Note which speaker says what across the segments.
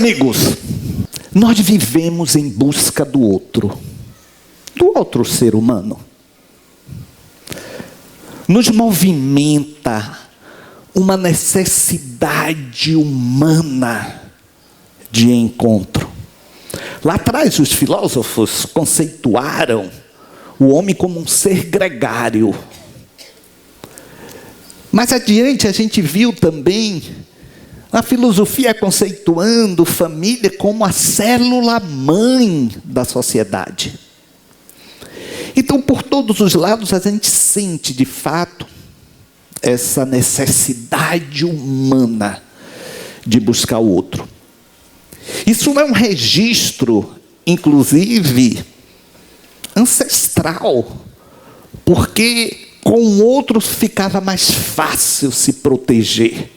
Speaker 1: amigos, nós vivemos em busca do outro ser humano. Nos movimenta uma necessidade humana de encontro. Lá atrás, os filósofos conceituaram o homem como um ser gregário. Mais adiante, a gente viu também a filosofia conceituando família como a célula-mãe da sociedade. Então, por todos os lados, a gente sente, de fato, essa necessidade humana de buscar o outro. Isso é um registro, inclusive, ancestral, porque com o outro ficava mais fácil se proteger,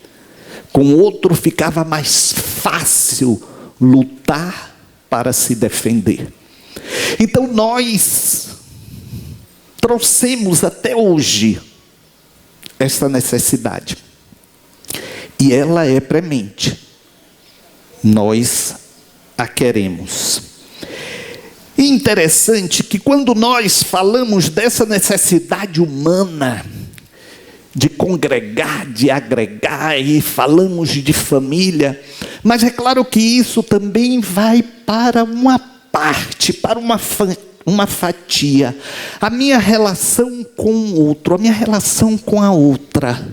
Speaker 1: com o outro ficava mais fácil lutar para se defender. Então nós trouxemos até hoje essa necessidade, e ela é premente. Nós a queremos. E interessante que quando nós falamos dessa necessidade humana de congregar, de agregar, e falamos de família, mas é claro que isso também vai para uma parte, para uma fatia. A minha relação com o outro, a minha relação com a outra.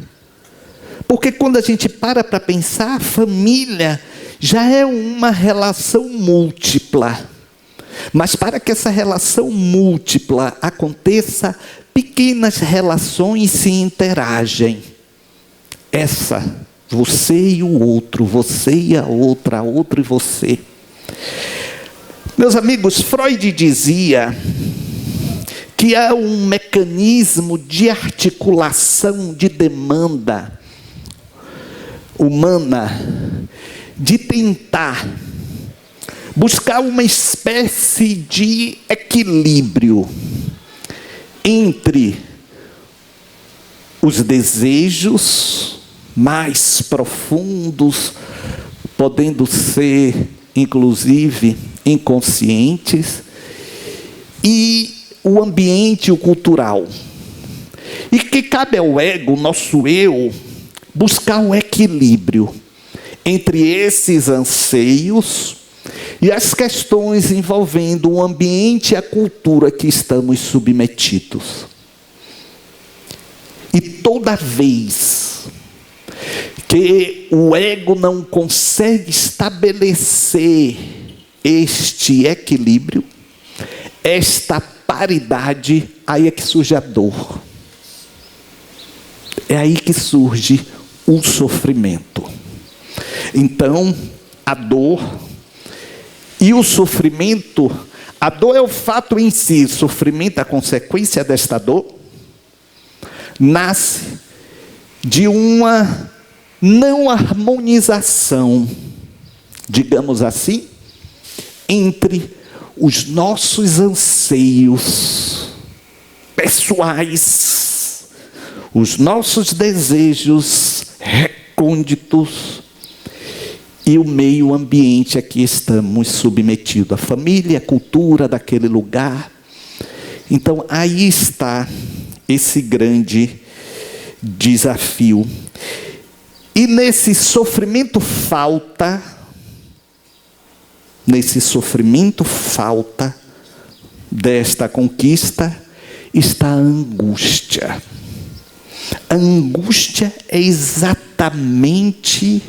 Speaker 1: Porque quando a gente para pensar, a família já é uma relação múltipla. Mas para que essa relação múltipla aconteça, pequenas relações se interagem. Essa, você e o outro, você e a outra e você. Meus amigos, Freud dizia que há um mecanismo de articulação de demanda humana, de tentar buscar uma espécie de equilíbrio entre os desejos mais profundos, podendo ser, inclusive, inconscientes, e o ambiente, o cultural. E que cabe ao ego, o nosso eu, buscar o equilíbrio entre esses anseios e as questões envolvendo o ambiente e a cultura que estamos submetidos. E toda vez que o ego não consegue estabelecer este equilíbrio, esta paridade, aí é que surge a dor. É aí que surge o sofrimento. Então, a dor e o sofrimento, a dor é o fato em si, o sofrimento, a consequência desta dor, nasce de uma não harmonização, digamos assim, entre os nossos anseios pessoais, os nossos desejos recônditos e o meio ambiente a que estamos submetidos, a família, a cultura daquele lugar. Então, aí está esse grande desafio. E nesse sofrimento falta desta conquista, está a angústia. A angústia é exatamente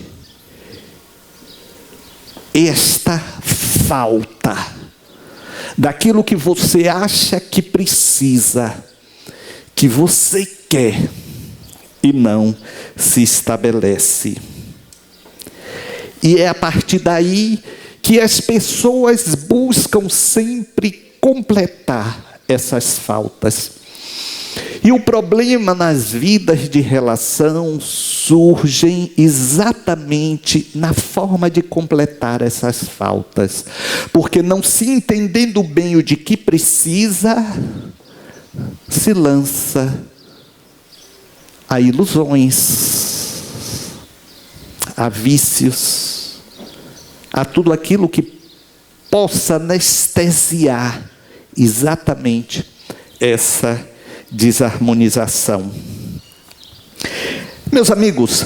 Speaker 1: esta falta daquilo que você acha que precisa, que você quer e não se estabelece. E é a partir daí que as pessoas buscam sempre completar essas faltas. E o problema nas vidas de relação surge exatamente na forma de completar essas faltas. Porque não se entendendo bem o de que precisa, se lança a ilusões, a vícios, a tudo aquilo que possa anestesiar exatamente essa desarmonização. Meus amigos,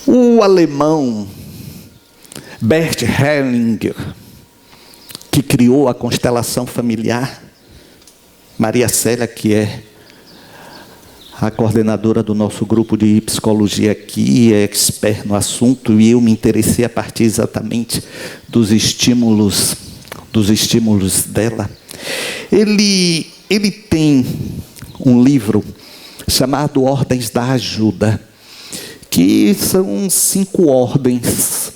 Speaker 1: o alemão Bert Hellinger, que criou a constelação familiar, Maria Célia, que é a coordenadora do nosso grupo de psicologia aqui, é expert no assunto, e eu me interessei a partir exatamente dos estímulos dela. Ele tem um livro chamado Ordens da Ajuda, que são 5 ordens.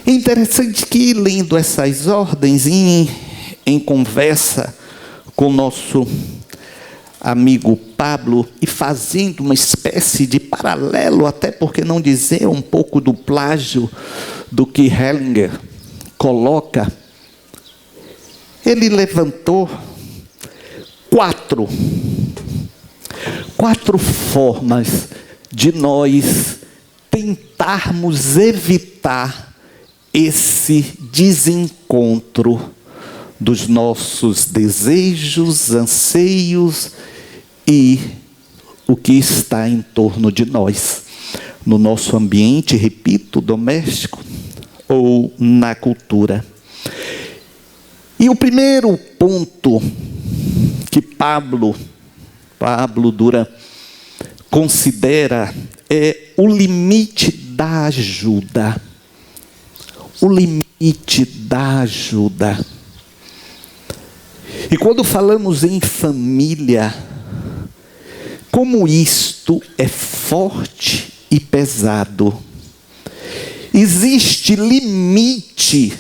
Speaker 1: É interessante que, lendo essas ordens, em conversa com o nosso amigo Pablo, e fazendo uma espécie de paralelo, até porque não dizer um pouco do plágio do que Hellinger coloca, ele levantou 4 formas de nós tentarmos evitar esse desencontro dos nossos desejos, anseios e o que está em torno de nós, no nosso ambiente, repito, doméstico ou na cultura. E o primeiro ponto que Pablo Dura considera é o limite da ajuda. O limite da ajuda. E quando falamos em família, como isto é forte e pesado. Existe limite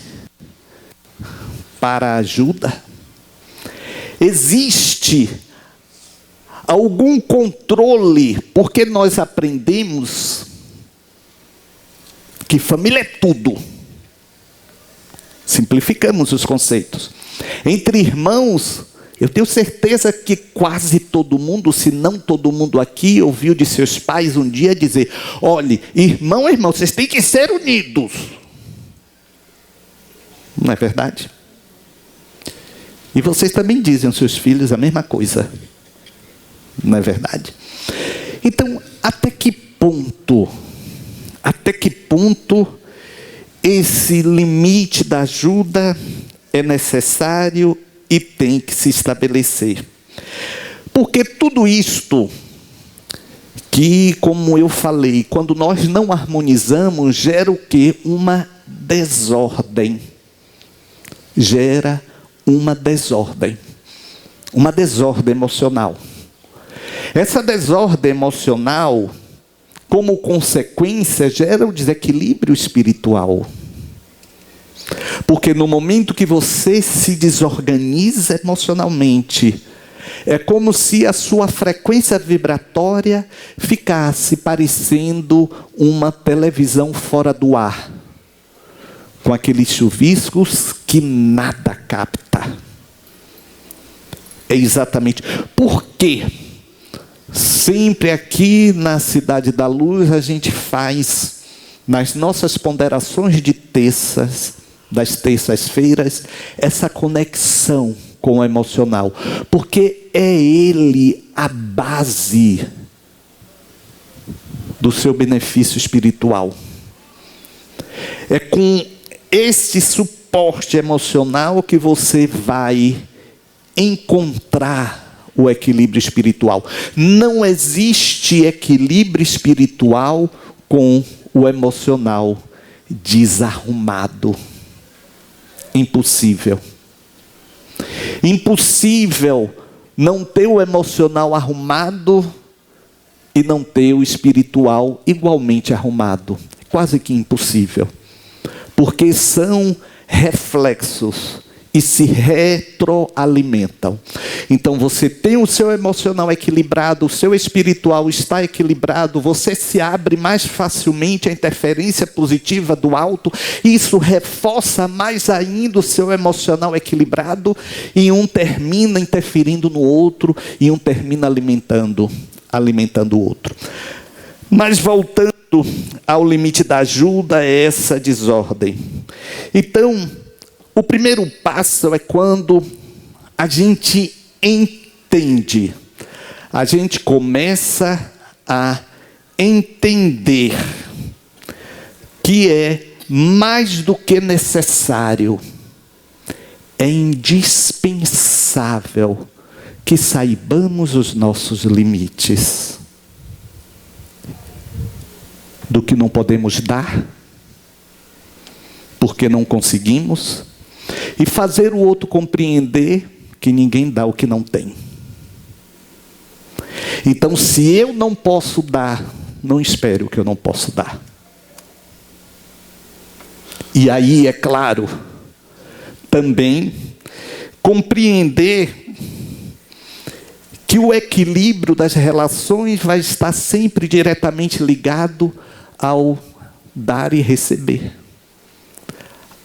Speaker 1: para a ajuda? Existe algum controle? Porque nós aprendemos que família é tudo. Simplificamos os conceitos. Entre irmãos, eu tenho certeza que quase todo mundo, se não todo mundo aqui, ouviu de seus pais um dia dizer: olhe, irmão, vocês têm que ser unidos. Não é verdade? E vocês também dizem aos seus filhos a mesma coisa. Não é verdade? Então, até que ponto esse limite da ajuda é necessário e tem que se estabelecer? Porque tudo isto que, como eu falei, quando nós não harmonizamos, gera o quê? Uma desordem. Gera uma desordem emocional. Essa desordem emocional, como consequência, gera um desequilíbrio espiritual. Porque no momento que você se desorganiza emocionalmente, é como se a sua frequência vibratória ficasse parecendo uma televisão fora do ar, com aqueles chuviscos que nada capta. É exatamente. Por quê? Sempre aqui na Cidade da Luz a gente faz, nas nossas ponderações de das terças-feiras, essa conexão com o emocional. Porque é ele a base do seu benefício espiritual. É com esse suporte emocional que você vai encontrar o equilíbrio espiritual. Não existe equilíbrio espiritual com o emocional desarrumado. Impossível. Impossível não ter o emocional arrumado e não ter o espiritual igualmente arrumado. É quase que impossível. Porque são reflexos e se retroalimentam. Então você tem o seu emocional equilibrado, o seu espiritual está equilibrado, você se abre mais facilmente à interferência positiva do alto, e isso reforça mais ainda o seu emocional equilibrado, e um termina interferindo no outro, e um termina alimentando o outro. Mas voltando ao limite da ajuda, é essa desordem. Então, o primeiro passo é quando a gente entende. A gente começa a entender que é mais do que necessário, é indispensável que saibamos os nossos limites. Do que não podemos dar, porque não conseguimos, e fazer o outro compreender que ninguém dá o que não tem. Então, se eu não posso dar, não espere o que eu não posso dar. E aí, é claro, também compreender que o equilíbrio das relações vai estar sempre diretamente ligado ao dar e receber,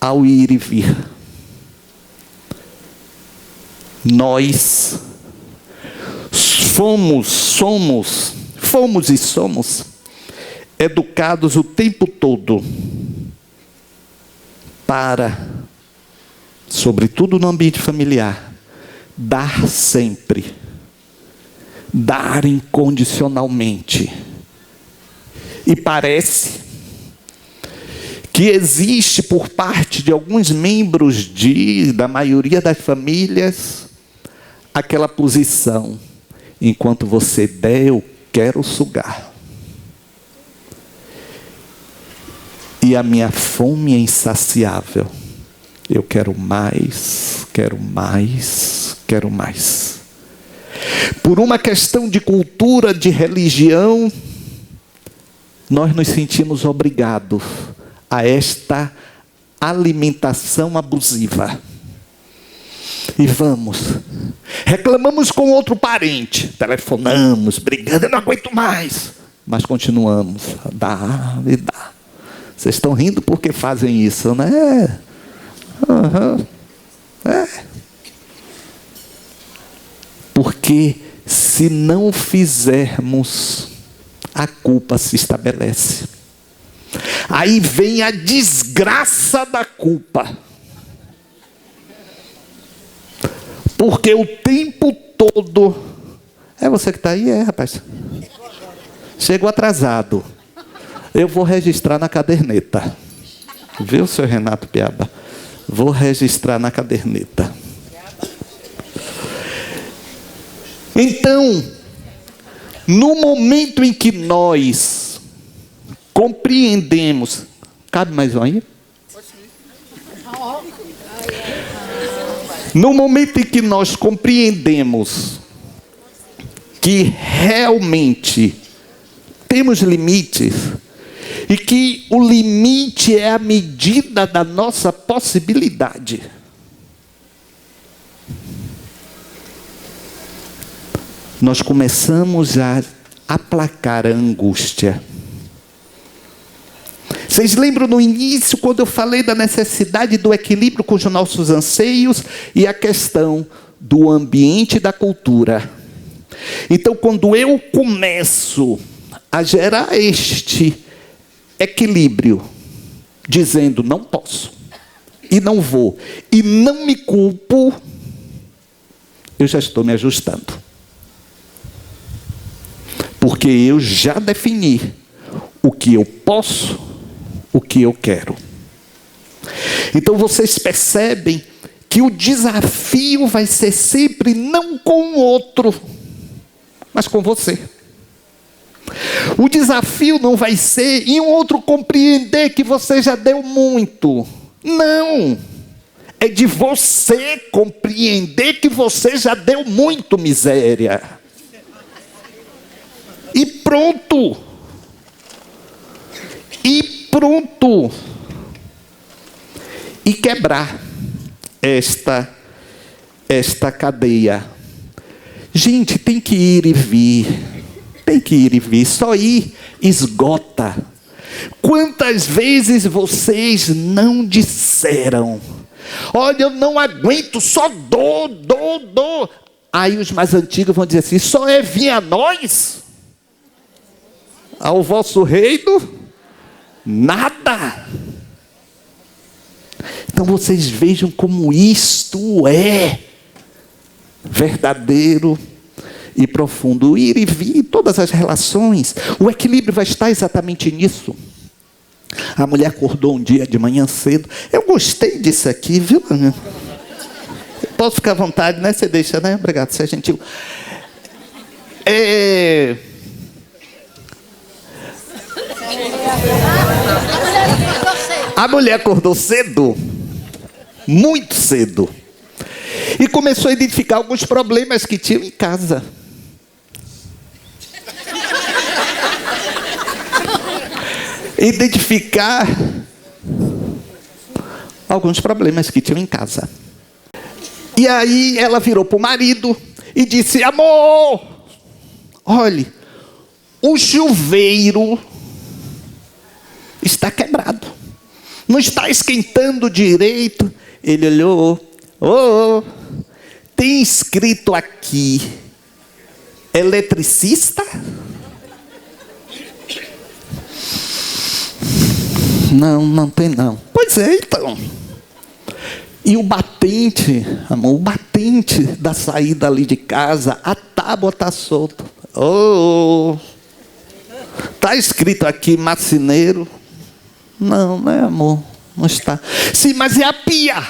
Speaker 1: ao ir e vir. Nós fomos e somos educados o tempo todo para, sobretudo no ambiente familiar, dar sempre, dar incondicionalmente. E parece que existe por parte de alguns membros da maioria das famílias aquela posição: enquanto você der, eu quero sugar. E a minha fome é insaciável. Eu quero mais, quero mais, quero mais. Por uma questão de cultura, de religião, nós nos sentimos obrigados a esta alimentação abusiva. E reclamamos com outro parente, telefonamos, brigando, eu não aguento mais. Mas continuamos, dá e dá. Vocês estão rindo porque fazem isso, né? Porque se não fizermos, a culpa se estabelece. Aí vem a desgraça da culpa. Porque o tempo todo... É você que está aí? É, rapaz. Chegou atrasado. Eu vou registrar na caderneta. Viu, seu Renato Piaba? Vou registrar na caderneta. Então, no momento em que nós compreendemos... Cabe mais um aí? No momento em que nós compreendemos que realmente temos limites, e que o limite é a medida da nossa possibilidade, nós começamos a aplacar a angústia. Vocês lembram no início, quando eu falei da necessidade do equilíbrio com os nossos anseios e a questão do ambiente e da cultura? Então, quando eu começo a gerar este equilíbrio, dizendo não posso, e não vou, e não me culpo, eu já estou me ajustando. Porque eu já defini o que eu posso, o que eu quero. Então vocês percebem que o desafio vai ser sempre não com o outro, mas com você. O desafio não vai ser em um outro compreender que você já deu muito. Não. É de você compreender que você já deu muito, miséria. E pronto. E pronto. E quebrar esta cadeia. Gente, tem que ir e vir. Tem que ir e vir. Só ir esgota. Quantas vezes vocês não disseram: olha, eu não aguento, só dou. Aí os mais antigos vão dizer assim: só é vir a nós? ao vosso reino, nada. Então vocês vejam como isto é verdadeiro e profundo. O ir e vir, todas as relações, o equilíbrio vai estar exatamente nisso. A mulher acordou um dia de manhã cedo. Eu gostei disso aqui, viu? Posso ficar à vontade, né? Você deixa, né? Obrigado, você é gentil. A mulher acordou cedo, muito cedo, e começou a identificar alguns problemas que tinham em casa. Identificar alguns problemas que tinham em casa. E aí ela virou para o marido e disse: amor, olhe, o chuveiro está quebrado, não está esquentando direito. Ele olhou, tem escrito aqui, eletricista? Não, não tem não. Pois é, então. E o batente, amor, o batente da saída ali de casa, a tábua está solta. Está escrito aqui marceneiro? Não, né, amor? Não está. Sim, mas é a pia.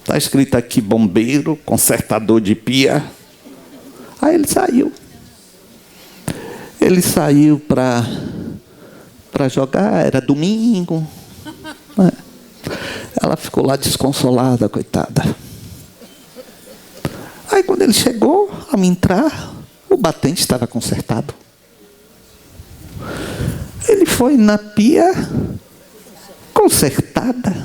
Speaker 1: Está escrito aqui bombeiro, consertador de pia. Aí ele saiu. Ele saiu para jogar, era domingo. Ela ficou lá desconsolada, coitada. Aí quando ele chegou a me entrar, o batente estava consertado. Ele foi na pia consertada.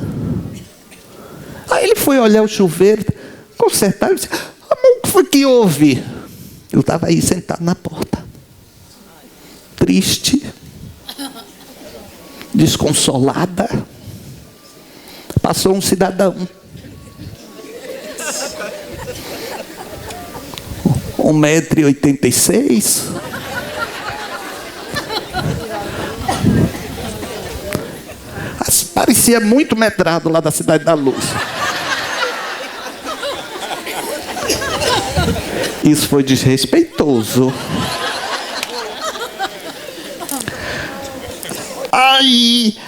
Speaker 1: Aí ele foi olhar o chuveiro consertado e disse: amor, o que foi que houve? Eu estava aí sentado na porta, triste, desconsolada. Passou um cidadão, 1,86 m, parecia muito medrado lá da Cidade da Luz. Isso foi desrespeitoso. Aí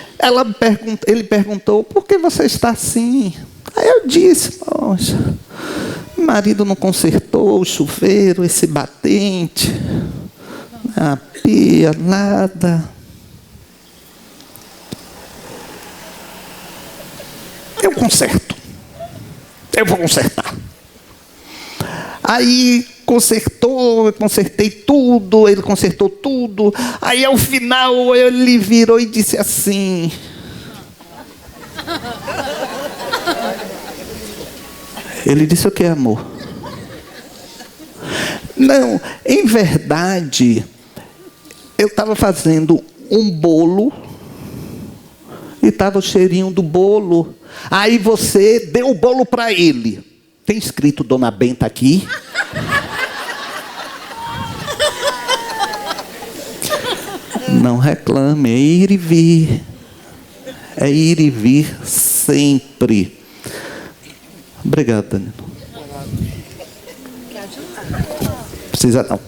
Speaker 1: ele perguntou: por que você está assim? Aí eu disse: poxa, meu marido não consertou o chuveiro, esse batente, a pia, nada. Eu conserto. Eu vou consertar. Aí consertou, eu consertei tudo, ele consertou tudo. Aí ao final ele virou e disse assim: ele disse o que, amor? Não, em verdade, eu estava fazendo um bolo e estava o cheirinho do bolo. Aí você deu o bolo para ele. Tem escrito Dona Benta aqui? Não reclame, é ir e vir. É ir e vir sempre. Obrigado, Danilo. Precisa não.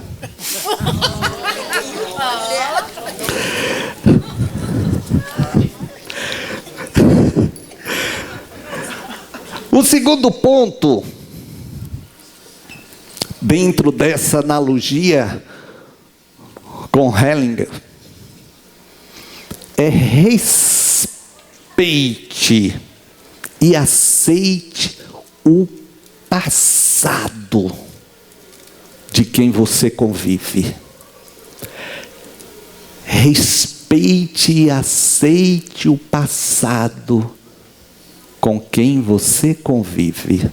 Speaker 1: O segundo ponto, dentro dessa analogia com Hellinger, é respeite e aceite o passado de quem você convive. Respeite e aceite o passado com quem você convive.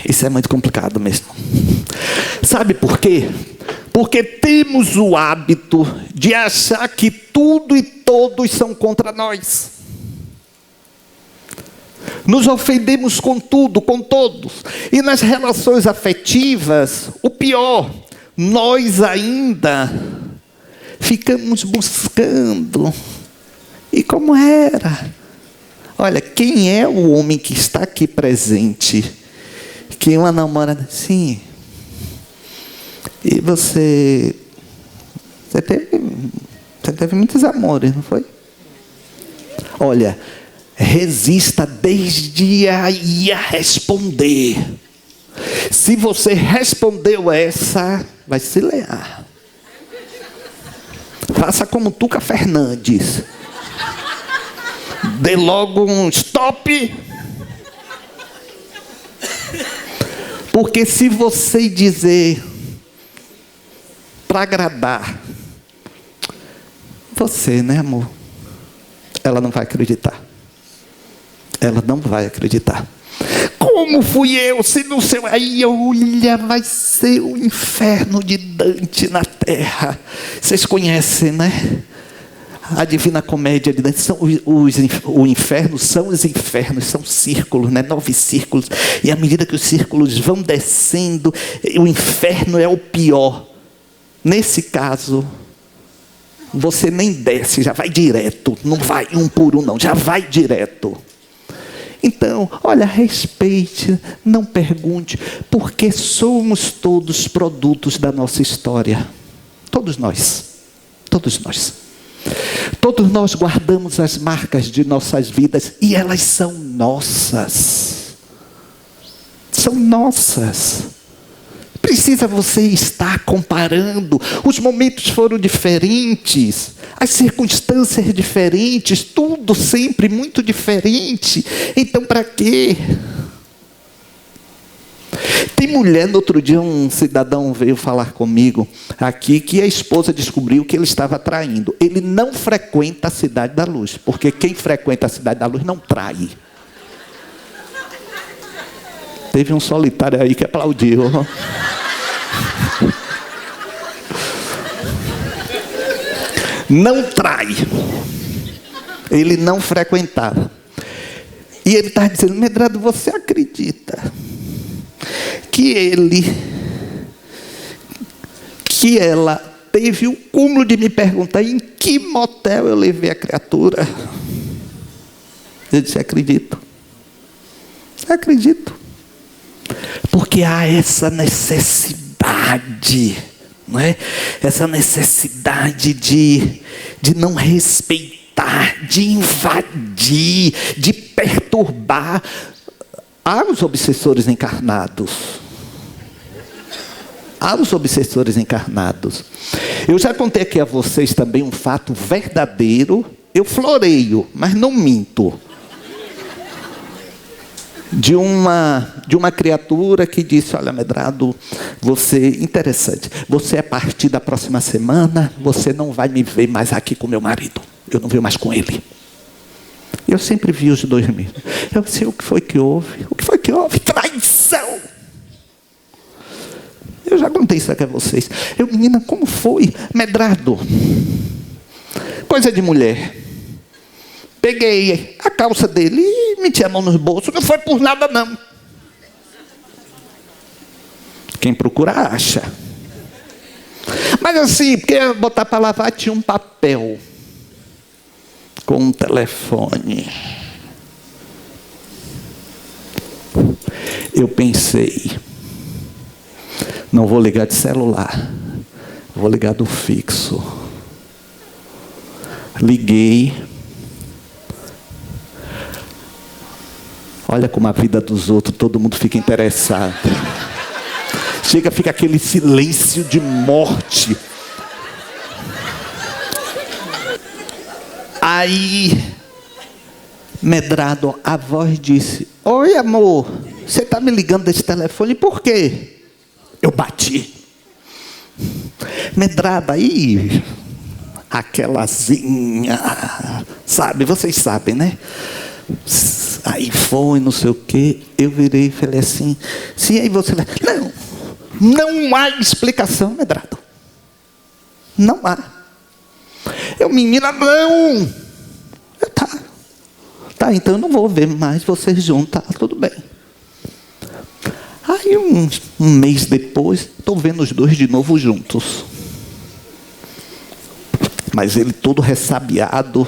Speaker 1: Isso é muito complicado mesmo. Sabe por quê? Porque temos o hábito de achar que tudo e todos são contra nós. Nos ofendemos com tudo, com todos. E nas relações afetivas, o pior, nós ainda ficamos buscando. E como era? Olha, quem é o homem que está aqui presente? Que uma namorada, sim. E você teve muitos amores, não foi? Olha, resista desde aí a responder. Se você respondeu essa, vai se lear. Faça como Tuca Fernandes. Dê logo um stop. Porque se você dizer para agradar você, né, amor? Ela não vai acreditar. Ela não vai acreditar. Como fui eu, se não sei? Aí, olha, vai ser o inferno de Dante na terra. Vocês conhecem, né? A Divina Comédia de Dante. O inferno são os infernos, são círculos, né? 9 círculos. E à medida que os círculos vão descendo, o inferno é o pior. Nesse caso, você nem desce, já vai direto. Não vai um por um, não. Já vai direto. Então, olha, respeite, não pergunte, porque somos todos produtos da nossa história. Todos nós. Todos nós. Todos nós guardamos as marcas de nossas vidas e elas são nossas. São nossas. Precisa você estar comparando. Os momentos foram diferentes, as circunstâncias diferentes, tudo sempre muito diferente. Então, para quê? Tem mulher, no outro dia um cidadão veio falar comigo aqui que a esposa descobriu que ele estava traindo. Ele não frequenta a Cidade da Luz, porque quem frequenta a Cidade da Luz não trai. Teve um solitário aí que aplaudiu. Não trai. Ele não frequentava. E ele estava dizendo: Medrado, você acredita que ela teve o cúmulo de me perguntar em que motel eu levei a criatura? Eu disse: acredito. Acredito. Porque há essa necessidade, não é? Essa necessidade de não respeitar, de invadir, de perturbar. Há os obsessores encarnados. Há os obsessores encarnados. Eu já contei aqui a vocês também um fato verdadeiro. Eu floreio, mas não minto. De uma criatura que disse: olha, Medrado, você, interessante, você a partir da próxima semana, você não vai me ver mais aqui com meu marido. Eu não venho mais com ele. Eu sempre vi os dois mesmos. Eu sei o que foi que houve. O que foi que houve? Traição! Eu já contei isso aqui a vocês. Menina, como foi? Medrado. Coisa de mulher. Peguei a calça dele e meti a mão nos bolsos. Não foi por nada, não. Quem procura, acha. Mas assim, porque botar para lavar tinha um papel com um telefone. Eu pensei: não vou ligar de celular, vou ligar do fixo. Liguei. Olha como a vida dos outros, todo mundo fica interessado. Fica aquele silêncio de morte. Aí, Medrado, a voz disse: oi, amor, você está me ligando desse telefone, por quê? Eu bati. Medrado, aí, aquelazinha, sabe, vocês sabem, né? Aí foi, não sei o quê. Eu virei e falei assim: sim, aí você... Não há explicação, Medrado. Não há. Menina, não. Tá, então eu não vou ver mais vocês juntos, tá tudo bem. Aí um mês depois, estou vendo os dois de novo juntos. Mas ele todo ressabiado,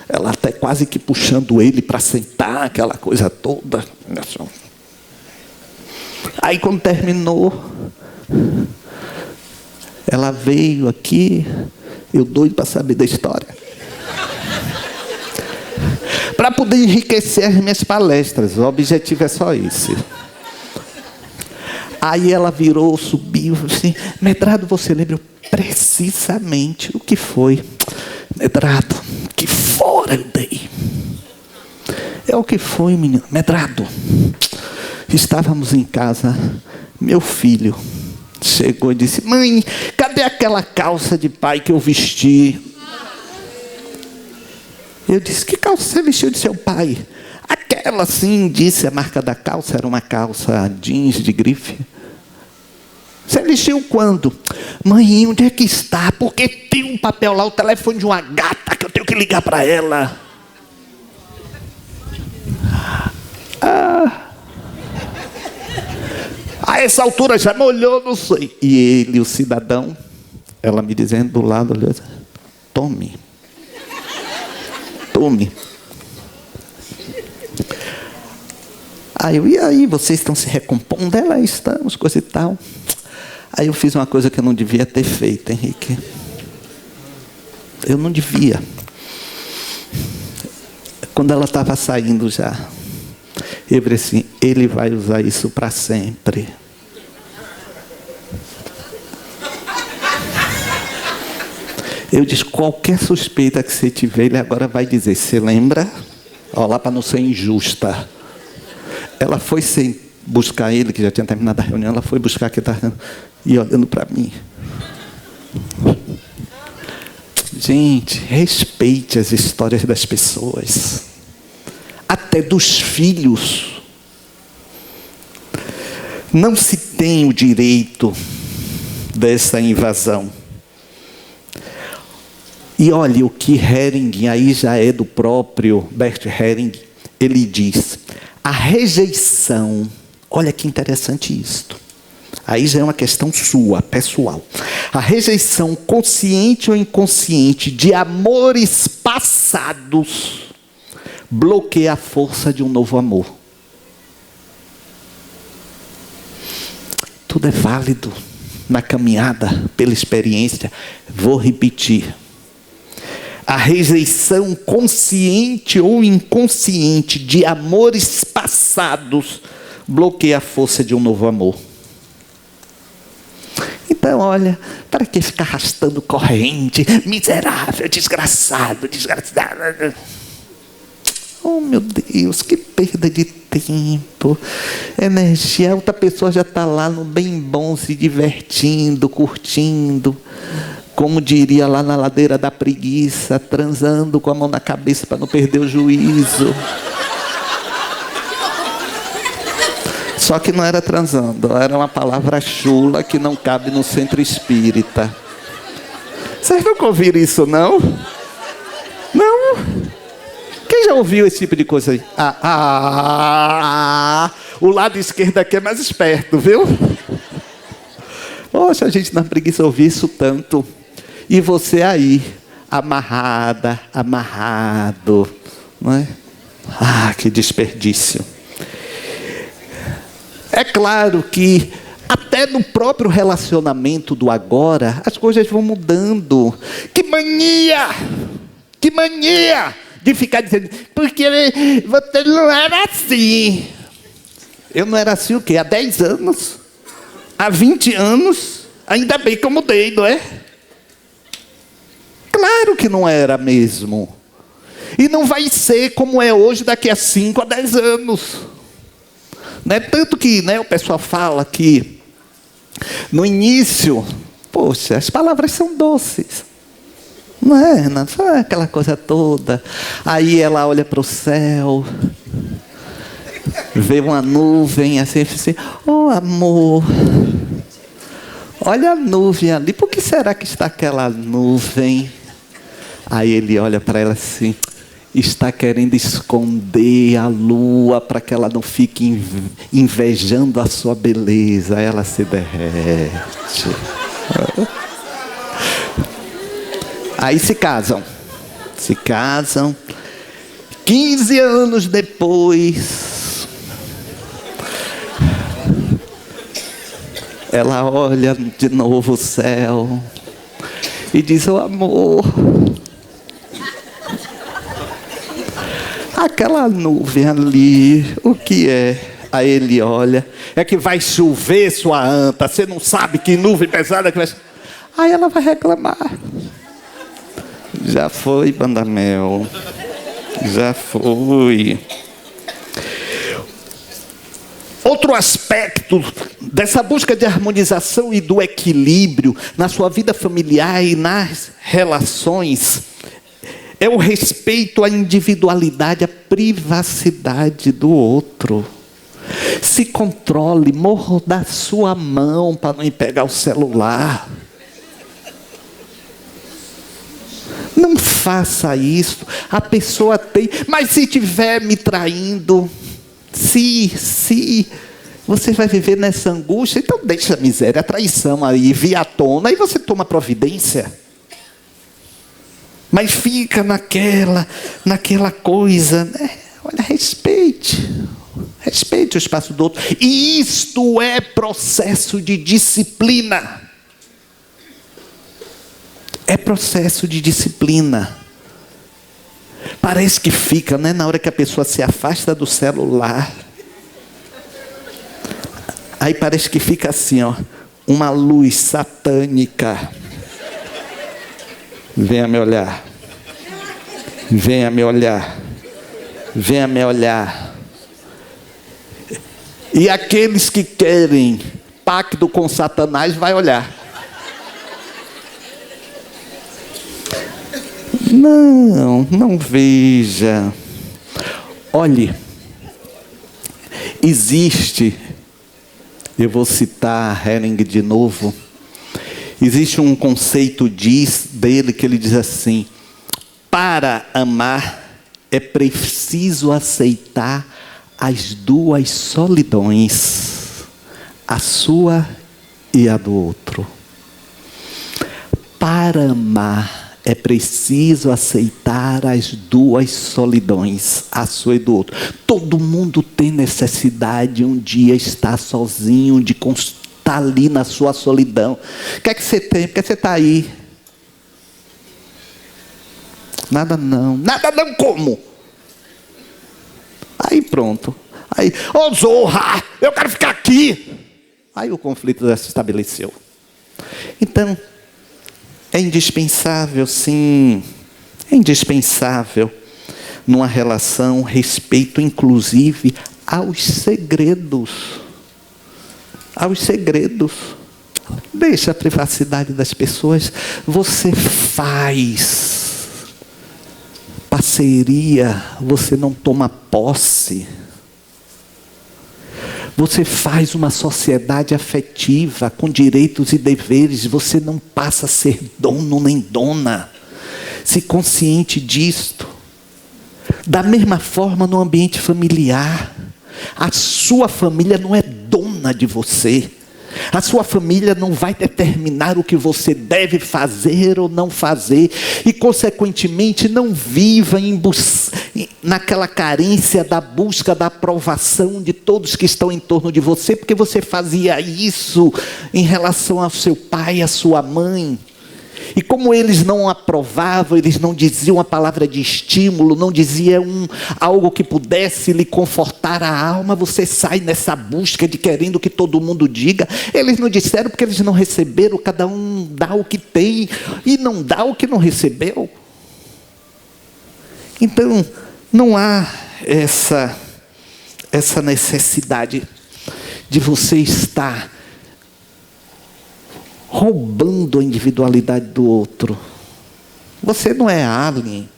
Speaker 1: ela até quase que puxando ele para sentar, aquela coisa toda. Aí quando terminou, ela veio aqui, eu doido para saber da história. Para poder enriquecer as minhas palestras, o objetivo é só esse. Aí ela virou, subiu, assim, Medrado, você lembra precisamente o que foi? Medrado, que fora eu dei. É o que foi, menino. Medrado, estávamos em casa, meu filho chegou e disse, mãe, cadê aquela calça de pai que eu vesti? Eu disse, que calça você vestiu de seu pai? Aquela sim, disse a marca da calça, era uma calça jeans de grife. Você vestiu quando? Mãe, onde é que está? Porque tem um papel lá, o telefone de uma gata, que eu tenho que ligar para ela. A essa altura já me olhou, não sei. E ele, o cidadão, ela me dizendo do lado, olhou, tome. Aí eu, e aí, vocês estão se recompondo? Ela, estamos, coisa e tal. Aí eu fiz uma coisa que eu não devia ter feito, Henrique. Eu não devia. Quando ela estava saindo já, eu falei assim, ele vai usar isso para sempre. Eu disse, qualquer suspeita que você tiver, ele agora vai dizer, você lembra? Olha lá para não ser injusta. Ela foi sem buscar ele, que já tinha terminado a reunião, ela foi buscar que estava e olhando para mim. Gente, respeite as histórias das pessoas. Até dos filhos. Não se tem o direito dessa invasão. E olha, o que Hering, aí já é do próprio Bert Hering, ele diz, a rejeição, olha que interessante isto, aí já é uma questão sua, pessoal. A rejeição consciente ou inconsciente de amores passados bloqueia a força de um novo amor. Tudo é válido na caminhada, pela experiência. Vou repetir. A rejeição consciente ou inconsciente de amores passados bloqueia a força de um novo amor. Então, olha, para que ficar arrastando corrente? Miserável, desgraçado, desgraçado. Oh, meu Deus, que perda de tempo. Energia, outra pessoa já está lá no bem bom, se divertindo, curtindo. Como diria lá na ladeira da preguiça, transando com a mão na cabeça para não perder o juízo. Só que não era transando, era uma palavra chula que não cabe no centro espírita. Vocês nunca ouviram isso, não? Não? Quem já ouviu esse tipo de coisa aí? O lado esquerdo aqui é mais esperto, viu? Poxa, a gente na preguiça ouvir isso tanto. E você aí, amarrada, amarrado, não é? Que desperdício. É claro que até no próprio relacionamento do agora, as coisas vão mudando. Que mania de ficar dizendo, porque você não era assim. Eu não era assim o quê? Há 10 anos? Há 20 anos? Ainda bem que eu mudei, não é? Claro que não era mesmo. E não vai ser como é hoje daqui a 5 a 10 anos. Né? Tanto que, né, o pessoal fala que no início, poxa, as palavras são doces. Não é, Renan? Só aquela coisa toda. Aí ela olha para o céu, vê uma nuvem assim, oh amor, olha a nuvem ali, por que será que está aquela nuvem? Aí ele olha para ela assim, está querendo esconder a lua para que ela não fique invejando a sua beleza. Ela se derrete. Aí se casam. 15 anos depois, ela olha de novo o céu e diz: "Oh, amor, aquela nuvem ali, o que é?" Aí ele olha: "É que vai chover, sua anta, você não sabe que nuvem pesada que vai..." Aí ela vai reclamar. Já foi, Bandamel. Já foi. Outro aspecto dessa busca de harmonização e do equilíbrio na sua vida familiar e nas relações é o respeito à individualidade, à privacidade do outro. Se controle, morda a sua mão para não pegar o celular. Não faça isso. A pessoa tem, mas se estiver me traindo, se você vai viver nessa angústia, então deixa a miséria, a traição aí vir à tona e você toma providência. Mas fica naquela coisa, né? Olha, respeite o espaço do outro. E isto é processo de disciplina. É processo de disciplina. Parece que fica, né? Na hora que a pessoa se afasta do celular, aí parece que fica assim, ó, uma luz satânica. Venha me olhar. Venha me olhar. Venha me olhar. E aqueles que querem pacto com Satanás vai olhar. Não veja. Olhe, existe, eu vou citar Hering de novo, existe um conceito dele que ele diz assim: para amar é preciso aceitar as duas solidões, a sua e a do outro. Para amar é preciso aceitar as duas solidões, a sua e do outro. Todo mundo tem necessidade um dia estar sozinho, de estar ali na sua solidão. O que é que você tem? Por que você está aí? Nada não como? Aí pronto. Aí, ô zorra, eu quero ficar aqui. Aí o conflito já se estabeleceu. Então, é indispensável, sim, é indispensável numa relação respeito, inclusive, aos segredos. Aos segredos. Deixa a privacidade das pessoas. Você faz parceria, você não toma posse. Você faz uma sociedade afetiva, com direitos e deveres. Você não passa a ser dono nem dona. Se consciente disto. Da mesma forma no ambiente familiar. A sua família não é dona de você. A sua família não vai determinar o que você deve fazer ou não fazer. E, consequentemente, não viva naquela carência da busca da aprovação de todos que estão em torno de você, porque você fazia isso em relação ao seu pai, à sua mãe. E como eles não aprovavam, eles não diziam a palavra de estímulo, não diziam algo que pudesse lhe confortar a alma, você sai nessa busca de querendo que todo mundo diga. Eles não disseram porque eles não receberam, cada um dá o que tem e não dá o que não recebeu. Então, não há essa necessidade de você estar roubando a individualidade do outro. Você não é alien.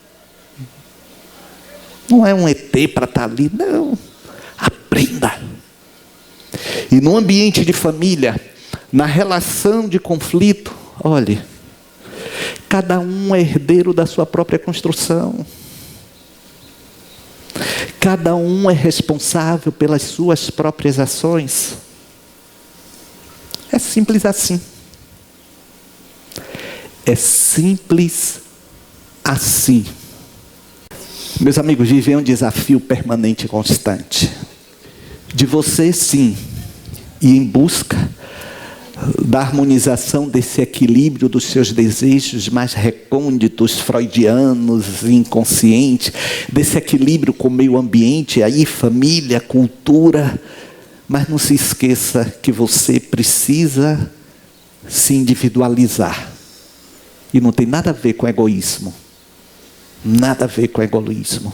Speaker 1: Não é um ET para estar ali. Não. Aprenda. E no ambiente de família, na relação de conflito, olhe, cada um é herdeiro da sua própria construção. Cada um é responsável pelas suas próprias ações. É simples assim. É simples assim. Meus amigos, viver é um desafio permanente e constante. De você, sim, ir em busca da harmonização desse equilíbrio dos seus desejos mais recônditos, freudianos, inconscientes, desse equilíbrio com o meio ambiente, aí família, cultura. Mas não se esqueça que você precisa se individualizar. E não tem nada a ver com egoísmo. Nada a ver com egoísmo.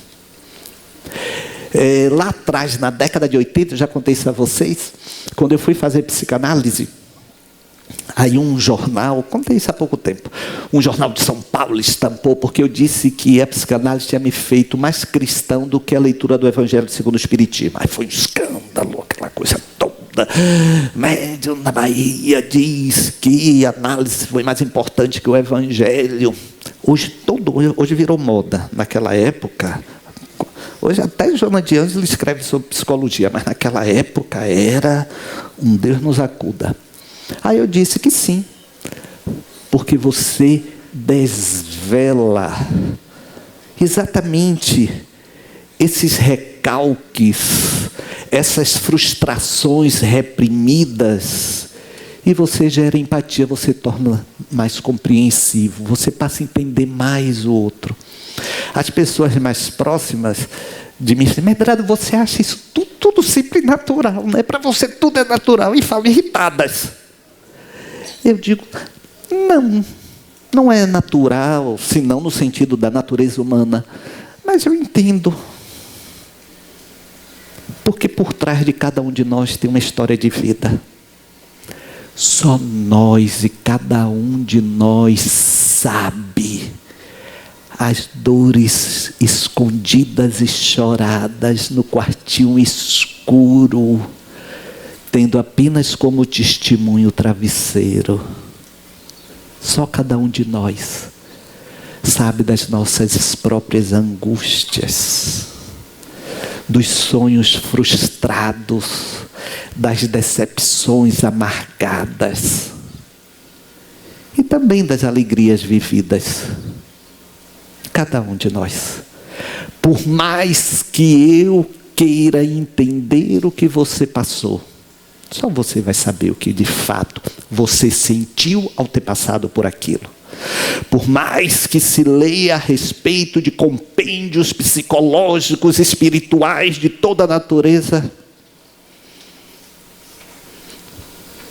Speaker 1: Lá atrás, na década de 80, eu já contei isso a vocês, quando eu fui fazer psicanálise, aí um jornal, contei isso há pouco tempo, um jornal de São Paulo estampou, porque eu disse que a psicanálise tinha me feito mais cristão do que a leitura do Evangelho segundo o Espiritismo. Aí foi um escândalo, aquela coisa toda. Médium na Bahia diz que a análise foi mais importante que o Evangelho. Hoje virou moda. Naquela época, hoje até Joana de Ângeles escreve sobre psicologia, mas naquela época era um Deus nos acuda. Aí eu disse que sim, porque você desvela exatamente esses recalques, essas frustrações reprimidas, e você gera empatia, você torna mais compreensivo, você passa a entender mais o outro. As pessoas mais próximas de mim dizem: Medrado, você acha isso tudo simples e natural, né? Para você tudo é natural, e falam irritadas. Eu digo: não é natural, senão no sentido da natureza humana, mas eu entendo. Porque por trás de cada um de nós tem uma história de vida. Só nós e cada um de nós sabe as dores escondidas e choradas no quartinho escuro, tendo apenas como testemunho o travesseiro. Só cada um de nós sabe das nossas próprias angústias, dos sonhos frustrados, das decepções amargadas e também das alegrias vividas. Cada um de nós. Por mais que eu queira entender o que você passou, só você vai saber o que de fato você sentiu ao ter passado por aquilo. Por mais que se leia a respeito de compêndios psicológicos, espirituais de toda a natureza,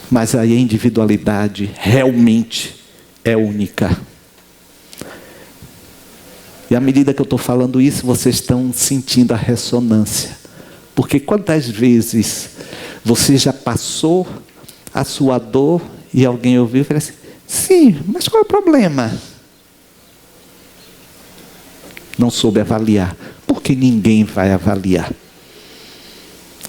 Speaker 1: mas a individualidade realmente é única. E à medida que eu estou falando isso, vocês estão sentindo a ressonância. Porque quantas vezes você já passou a sua dor e alguém ouviu e falou assim: sim, mas qual é o problema? Não soube avaliar, porque ninguém vai avaliar.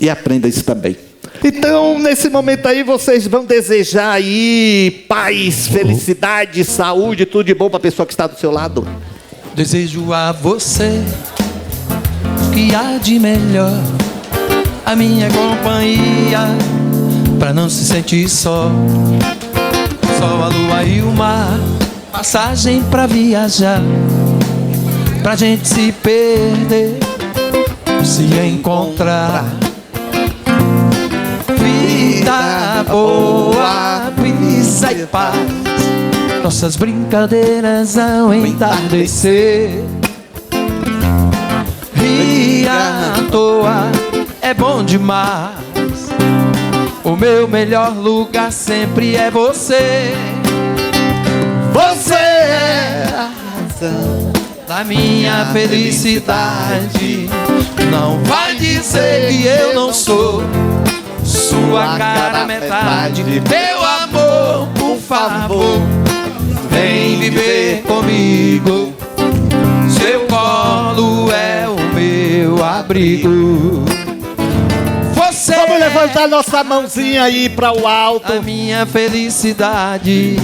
Speaker 1: E aprenda isso também. Então, nesse momento aí, vocês vão desejar aí paz, felicidade, saúde, tudo de bom para a pessoa que está do seu lado.
Speaker 2: Desejo a você o que há de melhor, a minha companhia, para não se sentir só. Só a lua e o mar, passagem pra viajar, pra gente se perder, se encontrar. Vida boa, brisa e paz, nossas brincadeiras ao entardecer. Rir à toa é bom demais, o meu melhor lugar sempre é você. Você é a razão da minha felicidade. Não vai dizer que eu não sou sua cara metade. Meu amor, por favor, vem viver comigo. Seu colo é o meu abrigo. Você
Speaker 3: vamos levantar nossa mãozinha aí para o alto.
Speaker 2: A minha felicidade.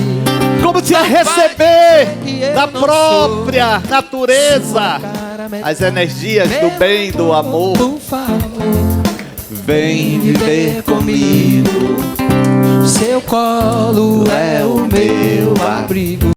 Speaker 3: Como se a receber da própria natureza as energias do bem, do amor.
Speaker 2: Por favor,
Speaker 1: Vem viver comigo.
Speaker 2: seu colo é o meu abrigo.